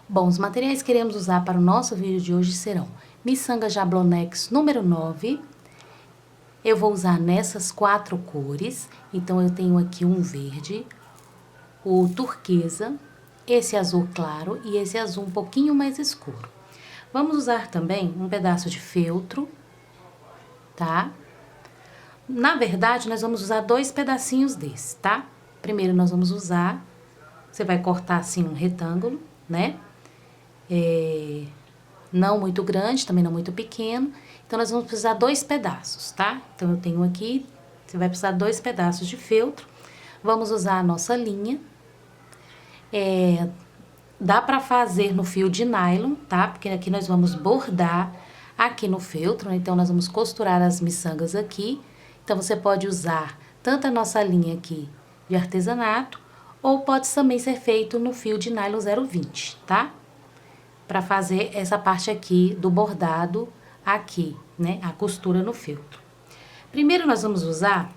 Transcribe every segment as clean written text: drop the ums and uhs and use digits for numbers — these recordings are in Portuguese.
Bom, os materiais que iremos usar para o nosso vídeo de hoje serão miçanga Jablonex número 9. Eu vou usar nessas 4 cores, então eu tenho aqui um verde, o turquesa, esse azul claro e esse azul um pouquinho mais escuro. Vamos usar também um pedaço de feltro, tá? Na verdade, nós vamos usar 2 pedacinhos desse, tá? Primeiro nós vamos usar, você vai cortar assim um retângulo, né? Não muito grande, também não muito pequeno. Então, nós vamos precisar 2 pedaços, tá? Então, eu tenho aqui, você vai precisar 2 pedaços de feltro. Vamos usar a nossa linha. Dá pra fazer no fio de nylon, tá? Porque aqui nós vamos bordar aqui no feltro, né? Então, nós vamos costurar as miçangas aqui. Então, você pode usar tanto a nossa linha aqui de artesanato, ou pode também ser feito no fio de nylon 0,20, tá? Para fazer essa parte aqui do bordado aqui, né? A costura no feltro. Primeiro, nós vamos usar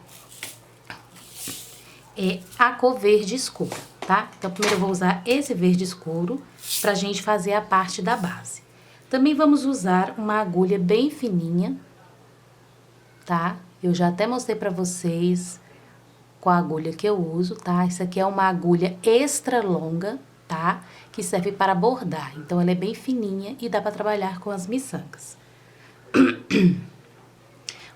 a cor verde escura, tá? Então, primeiro eu vou usar esse verde escuro pra gente fazer a parte da base. Também vamos usar uma agulha bem fininha, tá? Eu já até mostrei pra vocês com a agulha que eu uso, tá? Isso aqui é uma agulha extra longa, tá? Que serve para bordar. Então, ela é bem fininha e dá para trabalhar com as miçangas.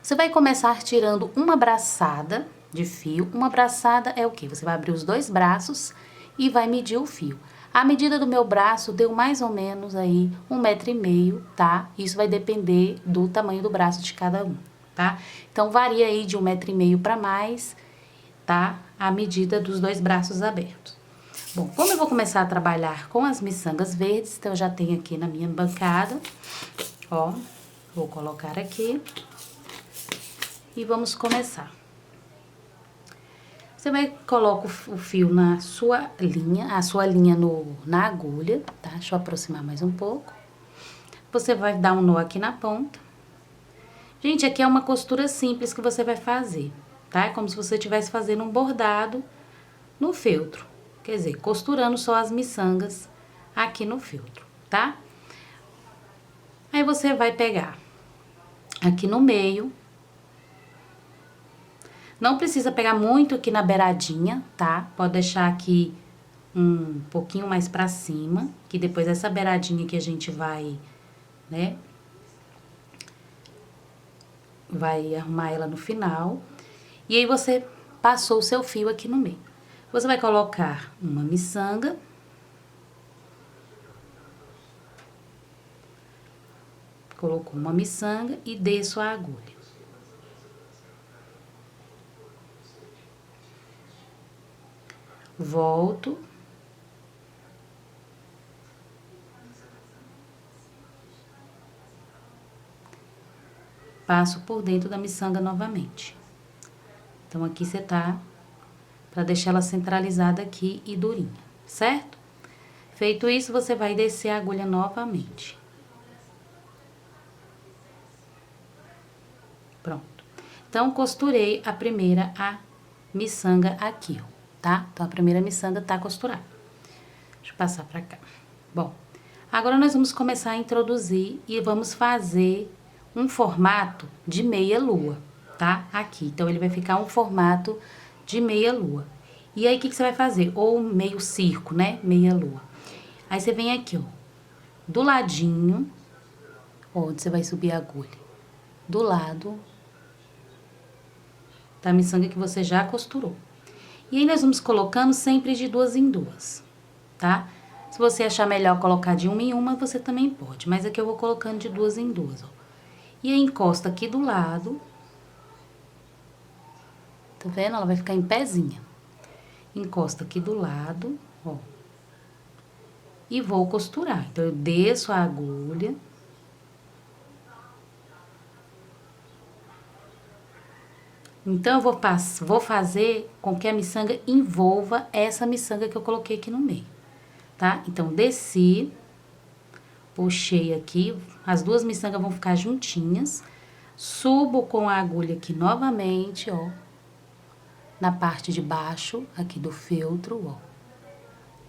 Você vai começar tirando uma braçada de fio. Uma braçada é o quê? Você vai abrir os 2 braços e vai medir o fio. A medida do meu braço deu mais ou menos aí 1,5 m, tá? Isso vai depender do tamanho do braço de cada um, tá? Então, varia aí de 1,5 m para mais, tá? A medida dos 2 braços abertos. Bom, como eu vou começar a trabalhar com as miçangas verdes, então eu já tenho aqui na minha bancada, ó, vou colocar aqui e vamos começar. Você coloca o fio na sua linha, na agulha, tá? Deixa eu aproximar mais um pouco. Você vai dar um nó aqui na ponta. Gente, aqui é uma costura simples que você vai fazer, tá? É como se você estivesse fazendo um bordado no feltro. Quer dizer, costurando só as miçangas aqui no feltro, tá? Aí, você vai pegar aqui no meio. Não precisa pegar muito aqui na beiradinha, tá? Pode deixar aqui um pouquinho mais pra cima, que depois essa beiradinha que a gente vai, né? Vai arrumar ela no final. E aí, você passou o seu fio aqui no meio. Você vai colocar uma miçanga. Colocou uma miçanga e desço a agulha. Volto. Passo por dentro da miçanga novamente. Então, aqui você tá para deixar ela centralizada aqui e durinha, certo? Feito isso, você vai descer a agulha novamente. Pronto. Então, costurei a primeira miçanga aqui, ó, tá? Então, a primeira miçanga tá costurada. Deixa eu passar pra cá. Bom, agora nós vamos começar a introduzir e vamos fazer um formato de meia lua, tá? Aqui. Então, ele vai ficar um formato de meia lua. E aí, o que você vai fazer? Ou meio circo, né? Meia lua. Aí, você vem aqui, ó, do ladinho, onde você vai subir a agulha, do lado da miçanga que você já costurou. E aí, nós vamos colocando sempre de 2 em 2, tá? Se você achar melhor colocar de 1 em 1, você também pode. Mas aqui eu vou colocando de 2 em 2, ó. E aí, encosta aqui do lado. Tá vendo? Ela vai ficar em pezinha. Encosta aqui do lado, ó. E vou costurar. Então, eu desço a agulha. Então, eu vou fazer com que a miçanga envolva essa miçanga que eu coloquei aqui no meio, tá? Então, desci, puxei aqui, as 2 miçangas vão ficar juntinhas. Subo com a agulha aqui novamente, ó, na parte de baixo aqui do feltro, ó,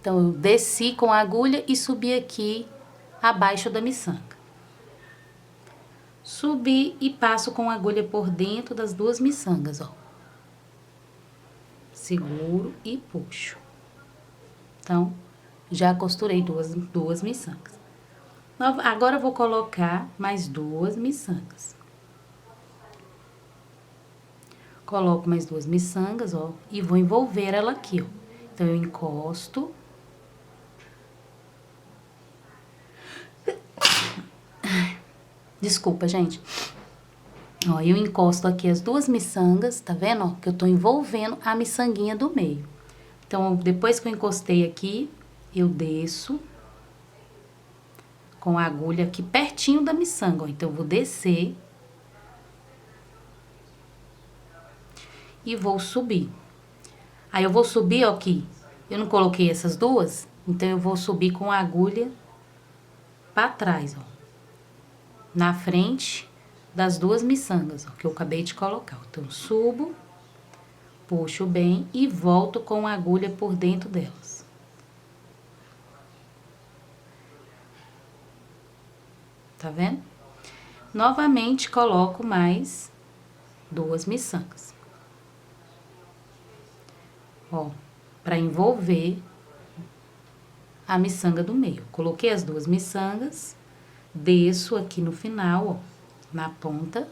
Então, eu desci com a agulha e subi aqui abaixo da miçanga. Subi e passo com a agulha por dentro das duas miçangas, ó. Seguro e puxo. Então, já costurei duas miçangas. Agora, eu vou colocar mais duas miçangas. Coloco mais duas miçangas, ó, e vou envolver ela aqui, ó. Então, eu encosto. Desculpa, gente. Ó, eu encosto aqui as duas miçangas, tá vendo, ó? Que eu tô envolvendo a miçanguinha do meio. Então, depois que eu encostei aqui, eu desço com a agulha aqui pertinho da miçanga, ó. Então, eu vou descer e vou subir. Aí, eu vou subir, ó, aqui. Eu não coloquei essas duas, então, eu vou subir com a agulha pra trás, ó. Na frente das duas miçangas, ó, que eu acabei de colocar. Então, subo, puxo bem e volto com a agulha por dentro delas. Tá vendo? Novamente, coloco mais duas miçangas. Ó, pra envolver a miçanga do meio. Coloquei as duas miçangas, desço aqui no final, ó, na ponta,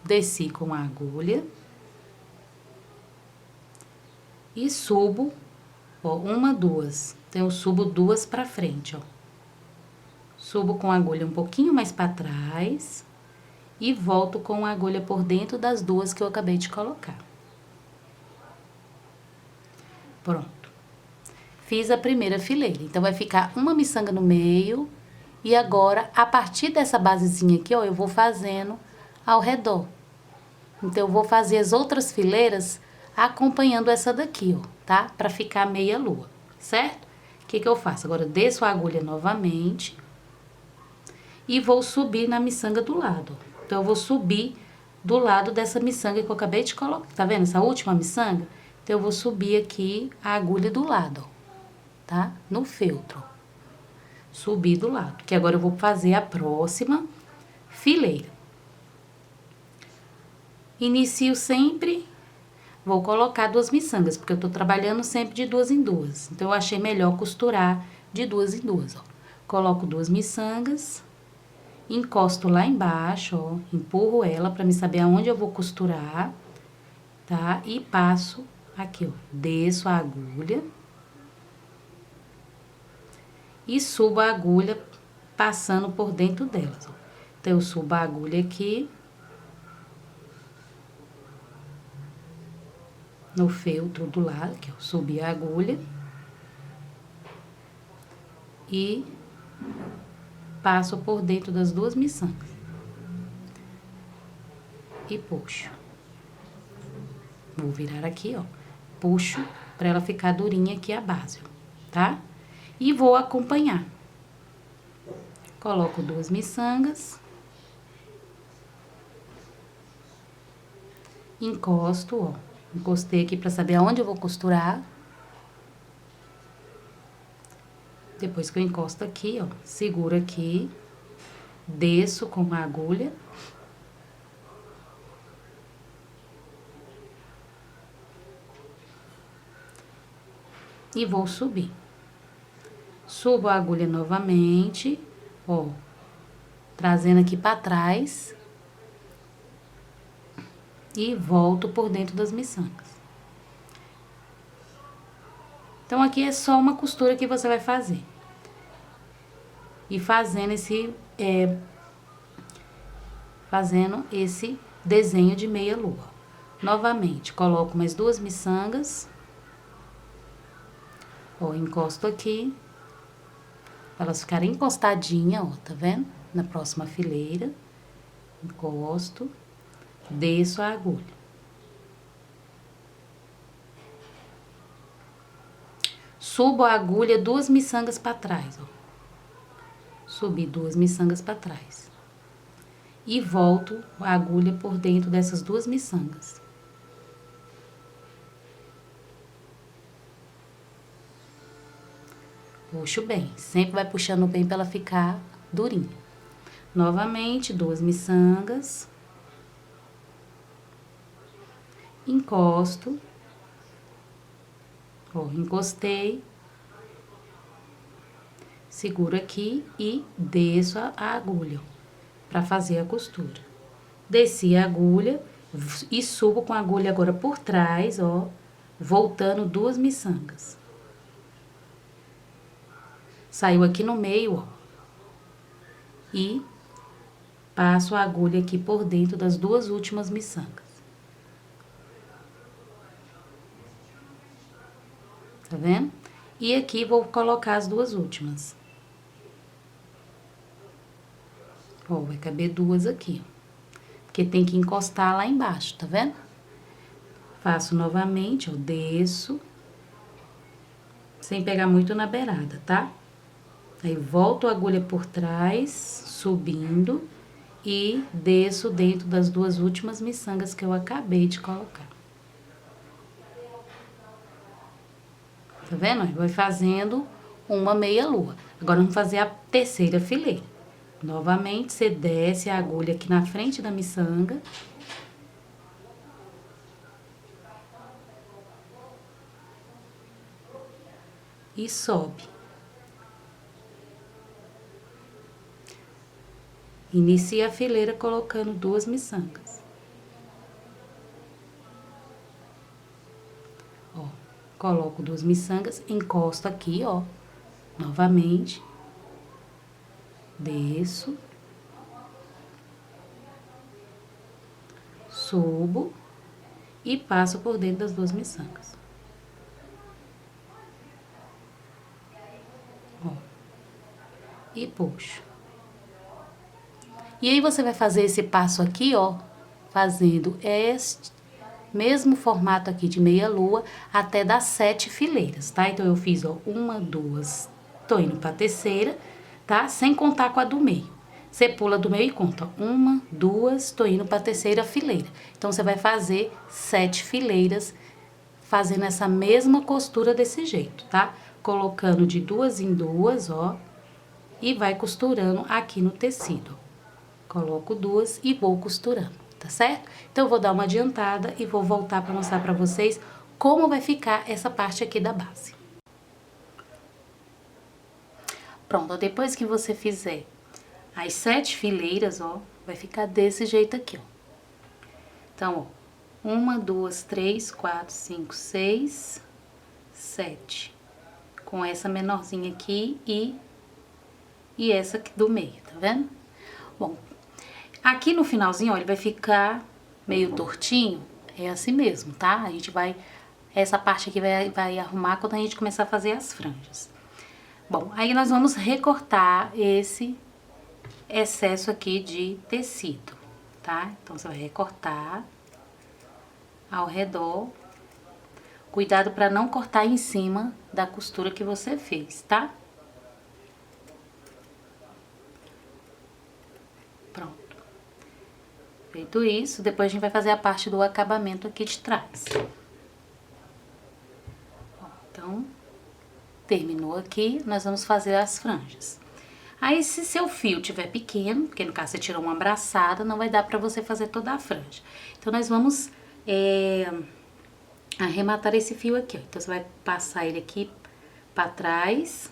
desci com a agulha e subo, ó, uma, duas. Então, eu subo duas pra frente, ó. Subo com a agulha um pouquinho mais pra trás e volto com a agulha por dentro das duas que eu acabei de colocar. Pronto. Fiz a primeira fileira. Então, vai ficar uma miçanga no meio. E agora, a partir dessa basezinha aqui, ó, eu vou fazendo ao redor. Então, eu vou fazer as outras fileiras acompanhando essa daqui, ó, tá? Pra ficar meia lua, certo? O que que eu faço? Agora, desço a agulha novamente e vou subir na miçanga do lado, ó. Então, eu vou subir do lado dessa miçanga que eu acabei de colocar. Tá vendo essa última miçanga? Então, eu vou subir aqui a agulha do lado, ó, tá? No feltro. Subir do lado, que agora eu vou fazer a próxima fileira. Inicio sempre, vou colocar duas miçangas, porque eu tô trabalhando sempre de duas em duas. Então, eu achei melhor costurar de duas em duas, ó. Coloco duas miçangas, encosto lá embaixo, ó, empurro ela pra me saber aonde eu vou costurar, tá? E passo aqui, ó, desço a agulha e subo a agulha passando por dentro delas, ó. Então, eu subo a agulha aqui no feltro do lado, que eu subi a agulha e passo por dentro das duas miçangas e puxo. Vou virar aqui, ó, puxo pra ela ficar durinha aqui a base, ó, tá? E vou acompanhar. Coloco duas miçangas, encosto, ó, encostei aqui pra saber aonde eu vou costurar. Depois que eu encosto aqui, ó, seguro aqui, desço com a agulha e vou subir. Subo a agulha novamente, ó, trazendo aqui pra trás e volto por dentro das miçangas. Então, aqui é só uma costura que você vai fazer. E fazendo esse desenho de meia lua. Novamente, coloco mais duas miçangas. Ó, encosto aqui. Pra elas ficarem encostadinhas, ó, tá vendo? Na próxima fileira. Encosto. Desço a agulha. Subo a agulha duas miçangas pra trás, ó. Subi duas miçangas pra trás. E volto a agulha por dentro dessas duas miçangas. Puxo bem, sempre vai puxando bem pra ela ficar durinha. Novamente, 2 miçangas. Encosto. Ó, encostei. Seguro aqui e desço a agulha pra fazer a costura. Desci a agulha e subo com a agulha agora por trás, ó, voltando 2 miçangas. Saiu aqui no meio, ó. E passo a agulha aqui por dentro das 2 últimas miçangas. Tá vendo? E aqui vou colocar as 2 últimas. Ó, vai caber 2 aqui, ó. Porque tem que encostar lá embaixo, tá vendo? Faço novamente, ó, desço. Sem pegar muito na beirada, tá? Aí, volto a agulha por trás, subindo, e desço dentro das 2 últimas miçangas que eu acabei de colocar. Tá vendo? Vai fazendo uma meia lua. Agora, vamos fazer a terceira fileira. Novamente, você desce a agulha aqui na frente da miçanga. E sobe. Inicia a fileira colocando 2 miçangas. Ó, coloco 2 miçangas, encosto aqui, ó, novamente. Desço. Subo e passo por dentro das 2 miçangas. Ó, e puxo. E aí, você vai fazer esse passo aqui, ó, fazendo este mesmo formato aqui de meia lua até dar 7 fileiras, tá? Então, eu fiz, ó, 1, 2, tô indo pra terceira, tá? Sem contar com a do meio. Você pula do meio e conta, ó, 1, 2, tô indo pra terceira fileira. Então, você vai fazer 7 fileiras, fazendo essa mesma costura desse jeito, tá? Colocando de 2 em 2, ó, e vai costurando aqui no tecido, ó. Coloco 2 e vou costurando, tá certo? Então, eu vou dar uma adiantada e vou voltar pra mostrar pra vocês como vai ficar essa parte aqui da base. Pronto, depois que você fizer as 7 fileiras, ó, vai ficar desse jeito aqui, ó. Então, ó, 1, 2, 3, 4, 5, 6, 7. Com essa menorzinha aqui e essa aqui do meio, tá vendo? Bom, aqui no finalzinho, ó, ele vai ficar meio tortinho, é assim mesmo, tá? A gente vai, essa parte aqui vai arrumar quando a gente começar a fazer as franjas. Bom, aí nós vamos recortar esse excesso aqui de tecido, tá? Então, você vai recortar ao redor. Cuidado pra não cortar em cima da costura que você fez, tá? Pronto. Feito isso, depois a gente vai fazer a parte do acabamento aqui de trás. Então, terminou aqui, nós vamos fazer as franjas. Aí, se seu fio tiver pequeno, porque no caso você tirou uma braçada, não vai dar pra você fazer toda a franja. Então, nós vamos arrematar esse fio aqui, ó. Então, você vai passar ele aqui pra trás.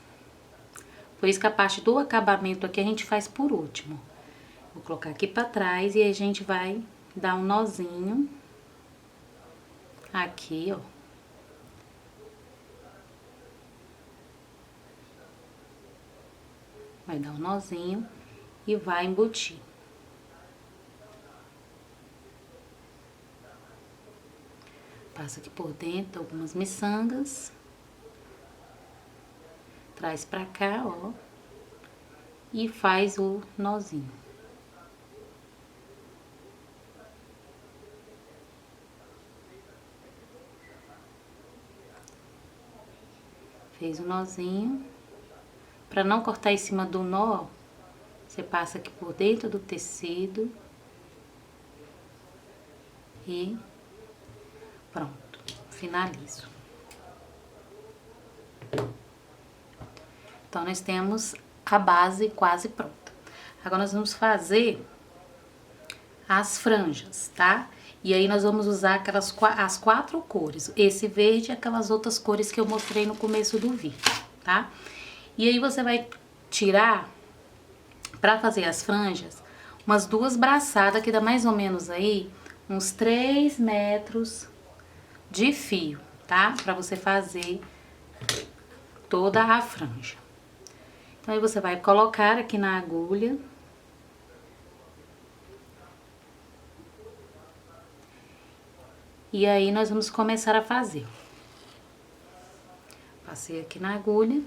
Por isso que a parte do acabamento aqui a gente faz por último. Vou colocar aqui pra trás e a gente vai dar um nozinho aqui, ó. Vai dar um nozinho e vai embutir. Passa aqui por dentro algumas miçangas. Traz pra cá, ó. E faz o nozinho. Fez o nozinho. Pra não cortar em cima do nó, você passa aqui por dentro do tecido. E pronto, finalizo. Então, nós temos a base quase pronta. Agora, nós vamos fazer as franjas, tá? E aí, nós vamos usar as 4 cores. Esse verde e aquelas outras cores que eu mostrei no começo do vídeo, tá? E aí, você vai tirar, pra fazer as franjas, umas 2 braçadas, que dá mais ou menos aí uns 3 metros de fio, tá? Pra você fazer toda a franja. Então, aí você vai colocar aqui na agulha. E aí, nós vamos começar a fazer. Passei aqui na agulha.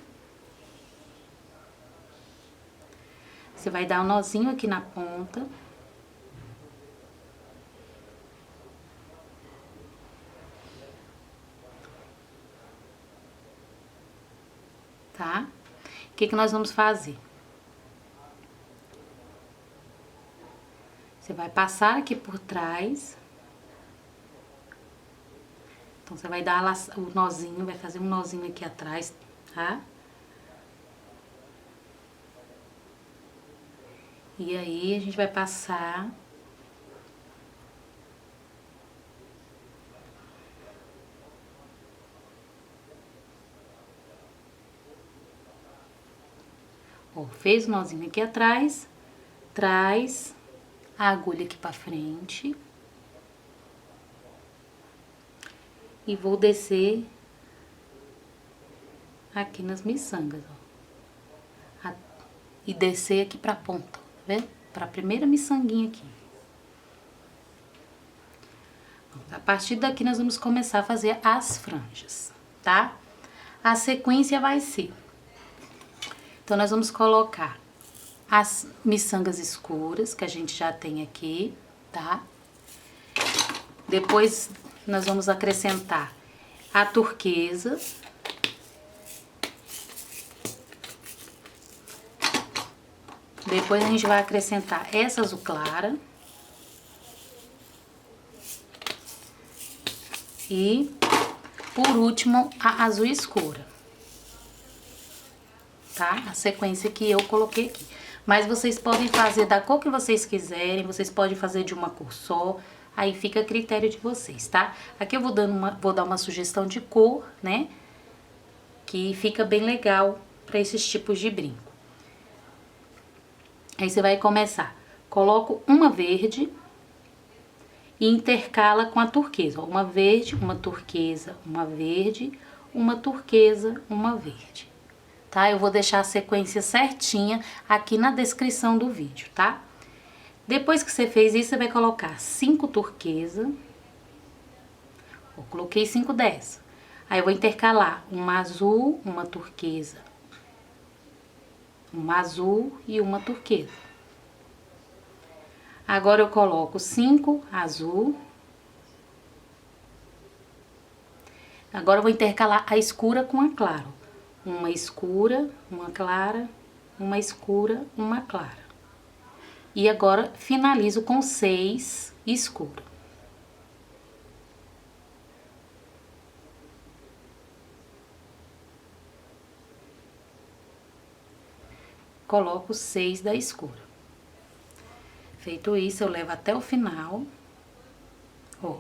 Você vai dar um nozinho aqui na ponta. Tá? O que nós vamos fazer? Você vai passar aqui por trás. Então, você vai dar o nozinho, vai fazer um nozinho aqui atrás, tá? E aí, a gente vai passar... Ó, fez o nozinho aqui atrás, traz a agulha aqui pra frente. E vou descer aqui nas miçangas, ó. E descer aqui pra ponta, tá vendo? Pra primeira miçanguinha aqui. A partir daqui, nós vamos começar a fazer as franjas, tá? A sequência vai ser... Então, nós vamos colocar as miçangas escuras, que a gente já tem aqui, tá? Depois, nós vamos acrescentar a turquesa. Depois, a gente vai acrescentar essa azul clara. E, por último, a azul escura. Tá? A sequência que eu coloquei aqui. Mas vocês podem fazer da cor que vocês quiserem, vocês podem fazer de uma cor só, aí fica a critério de vocês, tá? Aqui eu vou dar uma sugestão de cor, né? Que fica bem legal para esses tipos de brinco. Aí você vai começar, coloco uma verde e intercala com a turquesa. Ó, uma verde, uma turquesa, uma verde, uma turquesa, uma verde. Tá? Eu vou deixar a sequência certinha aqui na descrição do vídeo, tá? Depois que você fez isso, você vai colocar 5 turquesa. Eu coloquei 5 dessa. Aí eu vou intercalar uma azul, uma turquesa, uma azul e uma turquesa. Agora eu coloco 5 azul. Agora eu vou intercalar a escura com a clara. Uma escura, uma clara, uma escura, uma clara. E agora finalizo com 6 escuro. Coloco 6 da escura. Feito isso, eu levo até o final. Ó.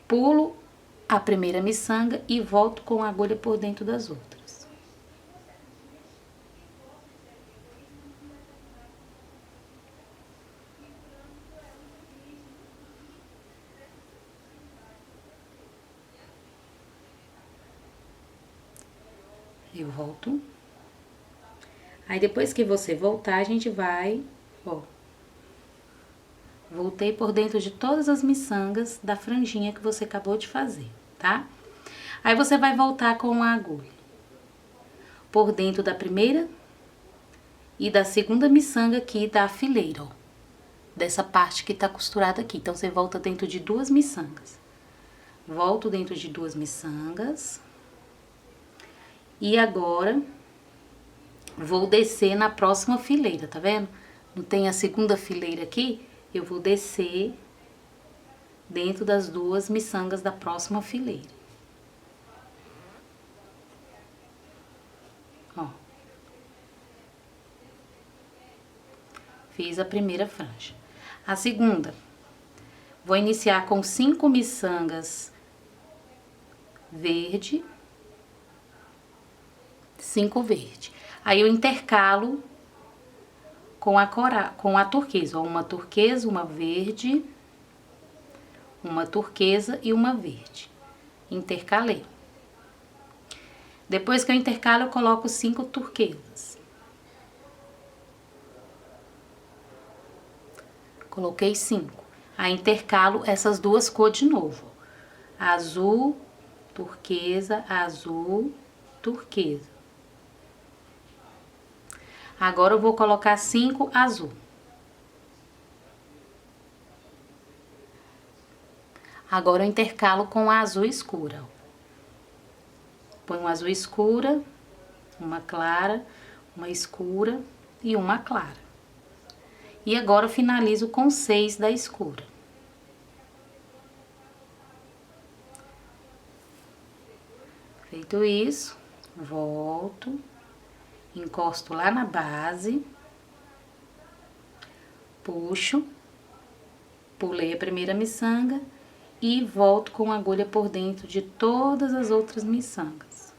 Pulo a primeira miçanga e volto com a agulha por dentro das outras. Eu volto. Aí, depois que você voltar, a gente vai, ó. Voltei por dentro de todas as miçangas da franjinha que você acabou de fazer, tá? Aí, você vai voltar com a agulha por dentro da primeira e da segunda miçanga aqui da fileira, ó. Dessa parte que tá costurada aqui. Então, você volta dentro de 2 miçangas. Volto dentro de 2 miçangas. E agora, vou descer na próxima fileira, tá vendo? Não tem a segunda fileira aqui? Eu vou descer dentro das 2 miçangas da próxima fileira. Fiz a primeira franja. A segunda, vou iniciar com 5 miçangas verde, 5 verde. Aí eu intercalo com a turquesa, uma turquesa, uma verde, uma turquesa e uma verde. Intercalei. Depois que eu intercalo, eu coloco 5 turquesas. Coloquei 5. Aí intercalo essas duas cores de novo. Azul, turquesa, azul, turquesa. Agora eu vou colocar 5 azul. Agora eu intercalo com a azul escura. Põe uma azul escura, uma clara, uma escura e uma clara. E agora eu finalizo com 6 da escura. Feito isso, volto, encosto lá na base, puxo, pulei a primeira miçanga e volto com a agulha por dentro de todas as outras miçangas.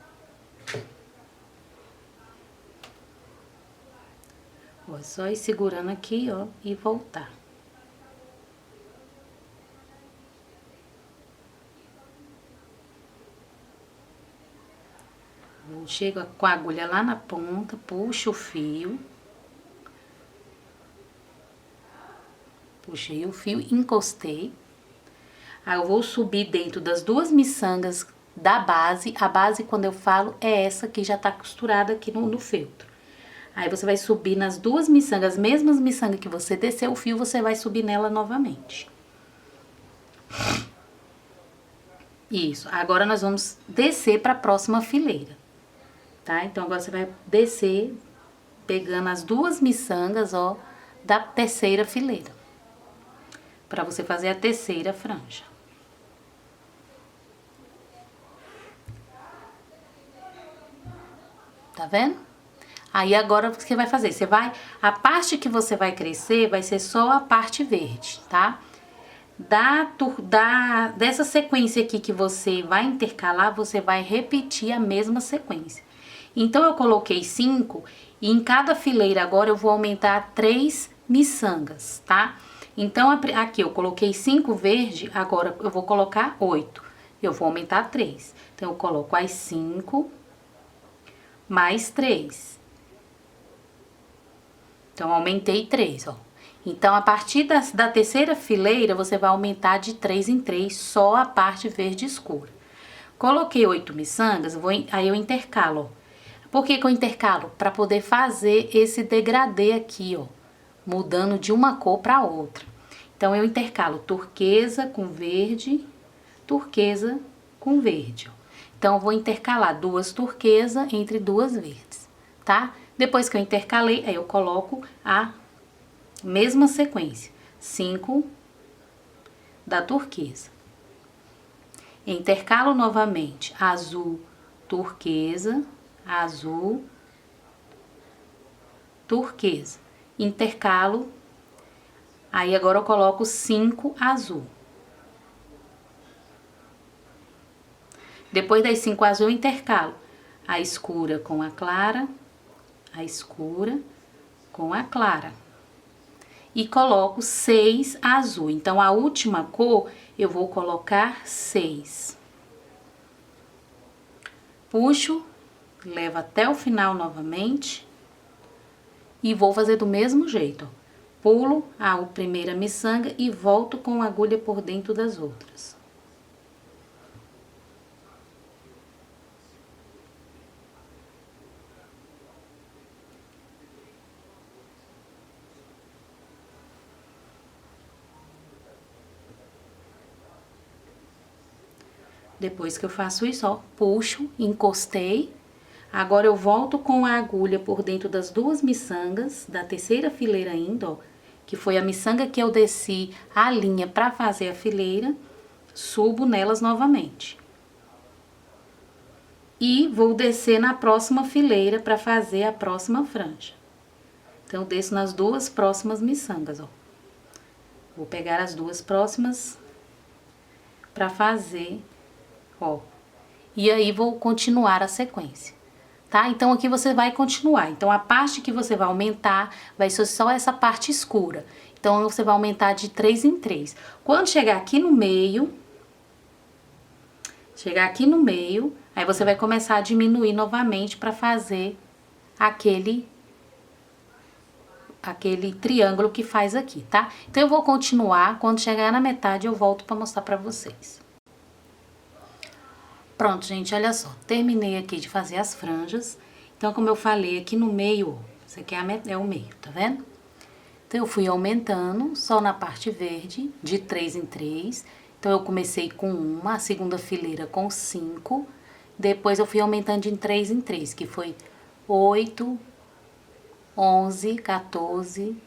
Ó, só ir segurando aqui, ó, e voltar. Chego com a agulha lá na ponta, puxo o fio. Puxei o fio, encostei. Aí eu vou subir dentro das duas miçangas da base. A base, quando eu falo, é essa que já tá costurada aqui no feltro. Aí você vai subir nas duas miçangas, as mesmas miçangas que você desceu o fio, você vai subir nela novamente. Isso, agora nós vamos descer para a próxima fileira, tá? Então, agora você vai descer, pegando as duas miçangas, ó, da terceira fileira. Para você fazer a terceira franja. Tá vendo? Aí, agora, o que você vai fazer? A parte que você vai crescer vai ser só a parte verde, tá? Dessa sequência aqui que você vai intercalar, você vai repetir a mesma sequência. Então, eu coloquei 5 e em cada fileira agora eu vou aumentar 3 miçangas, tá? Então, aqui eu coloquei 5 verde, agora eu vou colocar 8. Eu vou aumentar 3. Então, eu coloco as 5 mais 3. Então, aumentei 3, ó. Então, a partir da terceira fileira, você vai aumentar de 3 em 3, só a parte verde escura. Coloquei 8 miçangas, aí eu intercalo, ó. Por que que eu intercalo? Para poder fazer esse degradê aqui, ó. Mudando de uma cor para outra. Então, eu intercalo turquesa com verde, turquesa com verde, ó. Então, eu vou intercalar 2 turquesas entre 2 verdes, tá? Depois que eu intercalei, aí eu coloco a mesma sequência. 5 da turquesa. Intercalo novamente azul, turquesa, azul, turquesa. Intercalo, aí agora eu coloco 5 azul. Depois das 5 azul, eu intercalo a escura com a clara, a escura com a clara. E coloco 6 azul. Então, a última cor, eu vou colocar 6. Puxo, levo até o final novamente. E vou fazer do mesmo jeito, ó. Pulo a primeira miçanga e volto com a agulha por dentro das outras. Depois que eu faço isso, ó, puxo, encostei. Agora, eu volto com a agulha por dentro das duas miçangas, da terceira fileira ainda, ó, que foi a miçanga que eu desci a linha pra fazer a fileira, subo nelas novamente. E vou descer na próxima fileira pra fazer a próxima franja. Então, eu desço nas duas próximas miçangas, ó. Vou pegar as duas próximas pra fazer, ó. E aí, vou continuar a sequência, tá? Então, aqui você vai continuar. Então, a parte que você vai aumentar vai ser só essa parte escura. Então, você vai aumentar de 3 em 3. Quando chegar aqui no meio, aí você vai começar a diminuir novamente pra fazer aquele triângulo que faz aqui, tá? Então, eu vou continuar, quando chegar na metade eu volto pra mostrar pra vocês. Pronto, gente, olha só, terminei aqui de fazer as franjas. Então, como eu falei, aqui no meio, isso aqui é o meio, tá vendo? Então, eu fui aumentando só na parte verde, de 3 em 3. Então, eu comecei com uma, a segunda fileira com 5. Depois, eu fui aumentando de 3 em 3, que foi 8, 11, 14,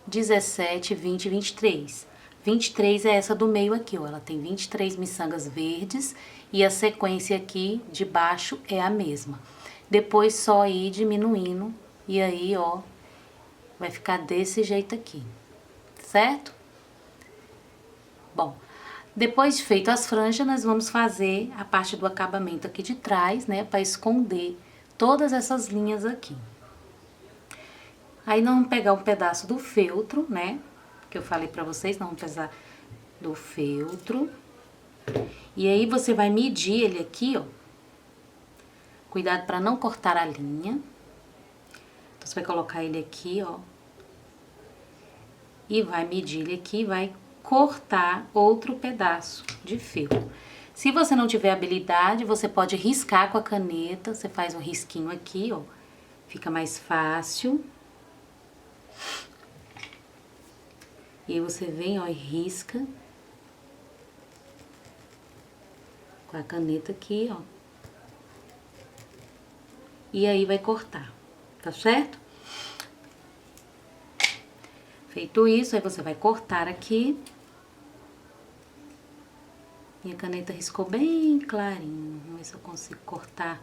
17, 20 e 23. 23 é essa do meio aqui, ó. Ela tem 23 miçangas verdes e a sequência aqui de baixo é a mesma. Depois só ir diminuindo e aí, ó, vai ficar desse jeito aqui, certo? Bom, depois de feito as franjas, nós vamos fazer a parte do acabamento aqui de trás, né, para esconder todas essas linhas aqui. Aí, nós vamos pegar um pedaço do feltro, né, que eu falei pra vocês, nós vamos pegar do feltro. E aí, você vai medir ele aqui, ó. Cuidado pra não cortar a linha. Então, você vai colocar ele aqui, ó. E vai medir ele aqui, vai cortar outro pedaço de feltro. Se você não tiver habilidade, você pode riscar com a caneta. Você faz um risquinho aqui, ó. Fica mais fácil. E aí, você vem, ó, e risca. Com a caneta aqui, ó. E aí, vai cortar, tá certo? Feito isso, aí você vai cortar aqui. Minha caneta riscou bem clarinho. Vamos ver se eu consigo cortar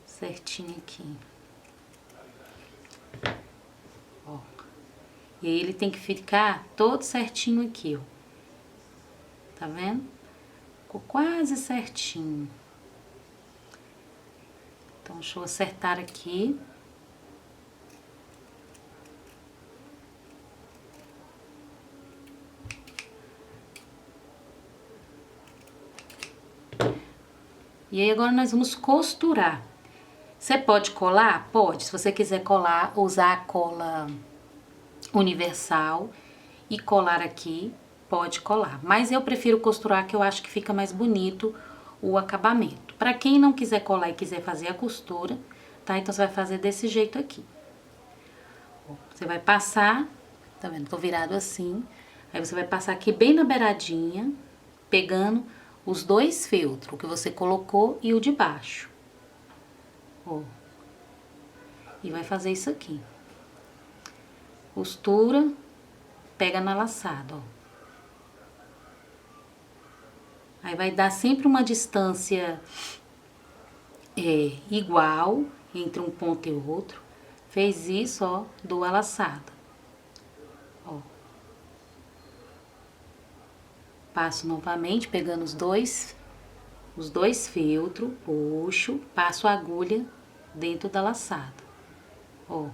certinho aqui. Ó. E aí, ele tem que ficar todo certinho aqui, ó. Tá vendo? Ficou quase certinho. Então, deixa eu acertar aqui. E aí, agora nós vamos costurar. Você pode colar? Pode. Se você quiser colar, usar a cola universal e colar aqui, pode colar. Mas eu prefiro costurar, que eu acho que fica mais bonito o acabamento. Pra quem não quiser colar e quiser fazer a costura, tá? Então, você vai fazer desse jeito aqui. Você vai passar, tá vendo? Tô virado assim. Aí, você vai passar aqui bem na beiradinha, pegando os dois feltros, o que você colocou e o de baixo. Ó. E vai fazer isso aqui. Costura, pega na laçada, ó. Aí, vai dar sempre uma distância igual entre um ponto e outro. Fez isso, ó, dou a laçada. Ó. Passo novamente, pegando os dois feltros, puxo, passo a agulha dentro da laçada, ó.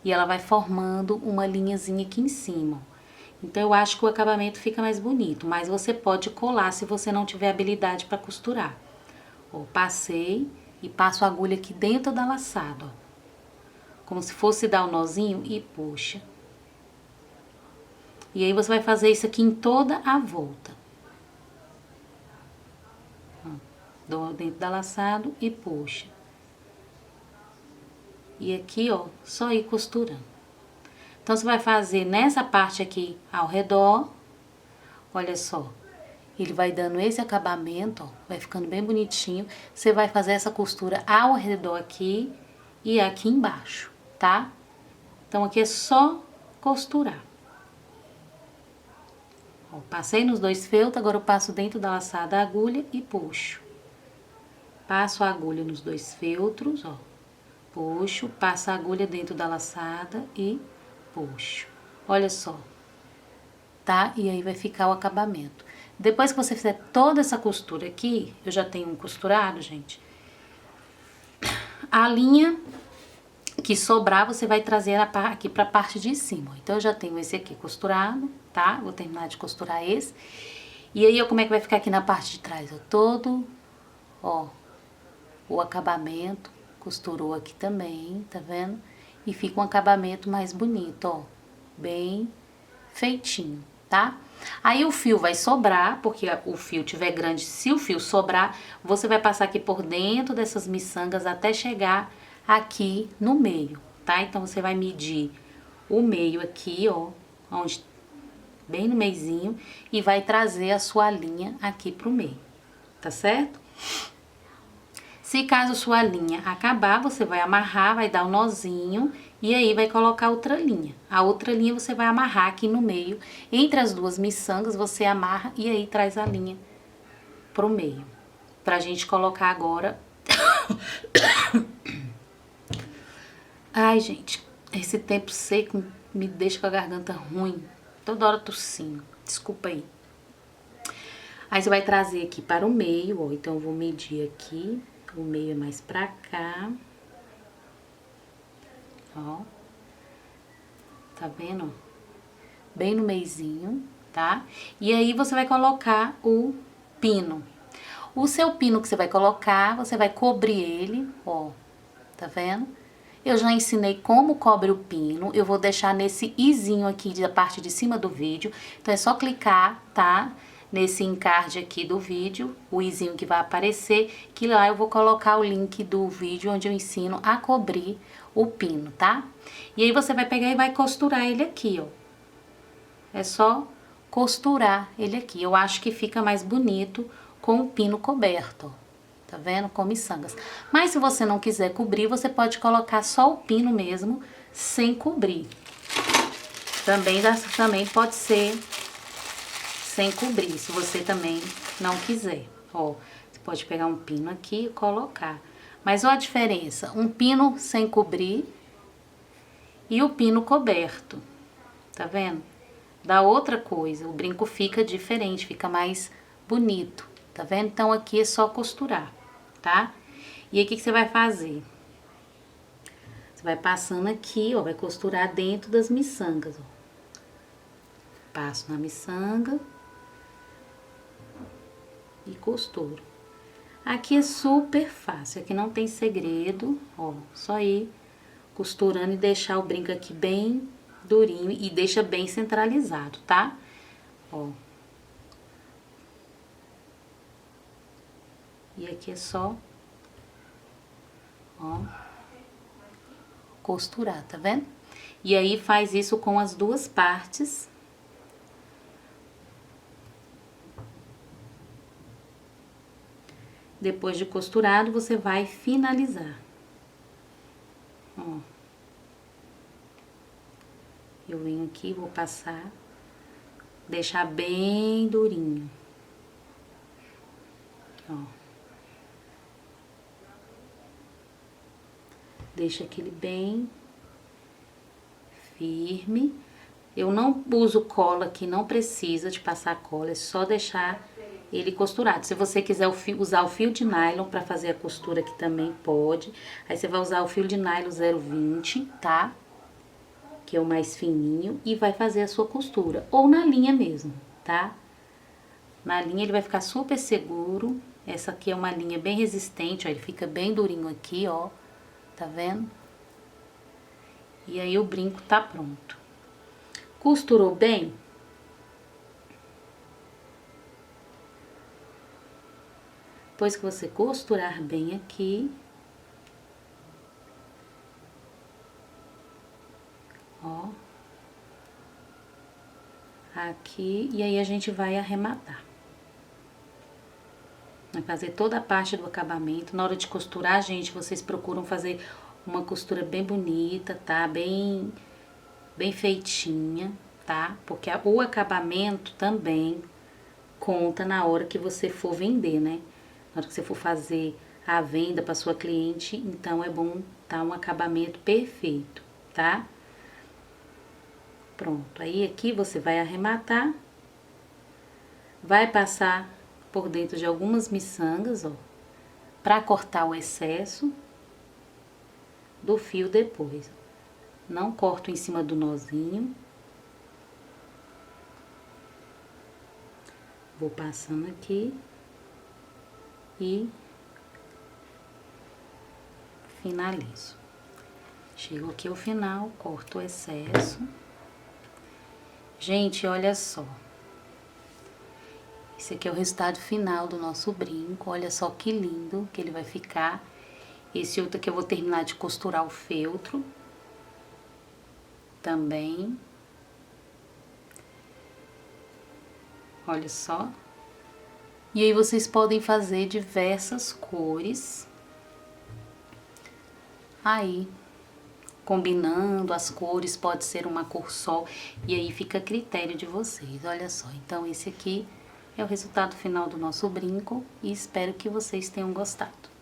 E ela vai formando uma linhazinha aqui em cima, ó. Então, eu acho que o acabamento fica mais bonito, mas você pode colar se você não tiver habilidade para costurar. Ó, passei e passo a agulha aqui dentro da laçada, ó. Como se fosse dar um nozinho e puxa. E aí, você vai fazer isso aqui em toda a volta. Dou dentro da laçada e puxa. E aqui, ó, só ir costurando. Então, você vai fazer nessa parte aqui ao redor. Olha só. Ele vai dando esse acabamento, ó. Vai ficando bem bonitinho. Você vai fazer essa costura ao redor aqui e aqui embaixo, tá? Então, aqui é só costurar. Ó, passei nos dois feltros, agora eu passo dentro da laçada a agulha e puxo. Passo a agulha nos dois feltros, ó. puxo, passo a agulha dentro da laçada e puxo. Olha só, tá? E aí vai ficar o acabamento. Depois que você fizer toda essa costura aqui, eu já tenho um costurado, gente. A linha que sobrar, você vai trazer aqui pra parte de cima. Então, eu já tenho esse aqui costurado, tá? Vou terminar de costurar esse. E aí, ó, como é que vai ficar aqui na parte de trás? Ó, todo, ó, o acabamento, costurou aqui também, tá vendo? E fica um acabamento mais bonito, ó, bem feitinho, tá? Aí o fio vai sobrar, porque o fio tiver grande, se o fio sobrar, você vai passar aqui por dentro dessas miçangas até chegar aqui no meio, tá? Então, você vai medir o meio aqui, ó, onde, bem no meizinho, e vai trazer a sua linha aqui pro meio, tá certo? Se caso sua linha acabar, você vai amarrar, vai dar um nozinho e aí vai colocar outra linha. A outra linha você vai amarrar aqui no meio, entre as duas miçangas você amarra e aí traz a linha pro meio. Pra gente colocar agora... Ai, gente, esse tempo seco me deixa com a garganta ruim, toda hora tossindo, desculpa aí. Aí você vai trazer aqui para o meio, ó, então eu vou medir aqui, o meio é mais pra cá, ó, tá vendo? Bem no meizinho, tá? E aí você vai colocar o pino. O seu pino que você vai colocar, você vai cobrir ele, ó, tá vendo? Eu já ensinei como cobre o pino, eu vou deixar nesse izinho aqui da parte de cima do vídeo, então é só clicar, tá? Nesse encarte aqui do vídeo, o izinho que vai aparecer, que lá eu vou colocar o link do vídeo onde eu ensino a cobrir o pino, tá? E aí você vai pegar e vai costurar ele aqui, ó. É só costurar ele aqui, eu acho que fica mais bonito com o pino coberto, ó. Tá vendo? Com miçangas. Mas se você não quiser cobrir, você pode colocar só o pino mesmo, sem cobrir. Também pode ser sem cobrir, se você também não quiser. Ó, você pode pegar um pino aqui e colocar. Mas olha a diferença, um pino sem cobrir e o pino coberto. Tá vendo? Dá outra coisa, o brinco fica diferente, fica mais bonito. Tá vendo? Então, aqui é só costurar, tá? E aí, o que você vai fazer? Você vai passando aqui, ó, vai costurar dentro das miçangas, ó. Passo na miçanga e costuro. Aqui é super fácil, aqui não tem segredo, ó. Só ir costurando e deixar o brinco aqui bem durinho e deixa bem centralizado, tá? Ó. E aqui é só, ó, costurar, tá vendo? E aí, faz isso com as duas partes. Depois de costurado, você vai finalizar. Ó. Eu venho aqui, vou passar, deixar bem durinho. Ó. Deixa aquele bem firme. Eu não uso cola aqui, não precisa de passar cola, é só deixar ele costurado. Se você quiser usar o fio de nylon para fazer a costura aqui também pode. Aí você vai usar o fio de nylon 0,20, tá? Que é o mais fininho e vai fazer a sua costura. Ou na linha mesmo, tá? Na linha ele vai ficar super seguro. Essa aqui é uma linha bem resistente, ó, ele fica bem durinho aqui, ó. Tá vendo? E aí o brinco tá pronto. Costurou bem? Depois que você costurar bem aqui, ó, aqui, e aí a gente vai arrematar. Vai fazer toda a parte do acabamento. Na hora de costurar, gente, vocês procuram fazer uma costura bem bonita, tá? Bem feitinha, tá? Porque o acabamento também conta na hora que você for vender, né? Na hora que você for fazer à venda para sua cliente, então é bom tá um acabamento perfeito, tá? Pronto, aí aqui você vai arrematar, vai passar por dentro de algumas miçangas, ó, para cortar o excesso do fio depois. Não corto em cima do nozinho. Vou passando aqui e finalizo. Chego aqui ao final, corto o excesso. Gente, olha só. Esse aqui é o resultado final do nosso brinco. Olha só que lindo que ele vai ficar. Esse outro aqui eu vou terminar de costurar o feltro. Também. Olha só. E aí vocês podem fazer diversas cores. Aí, combinando as cores, pode ser uma cor só. E aí fica a critério de vocês, olha só. Então esse aqui é o resultado final do nosso brinco. E espero que vocês tenham gostado.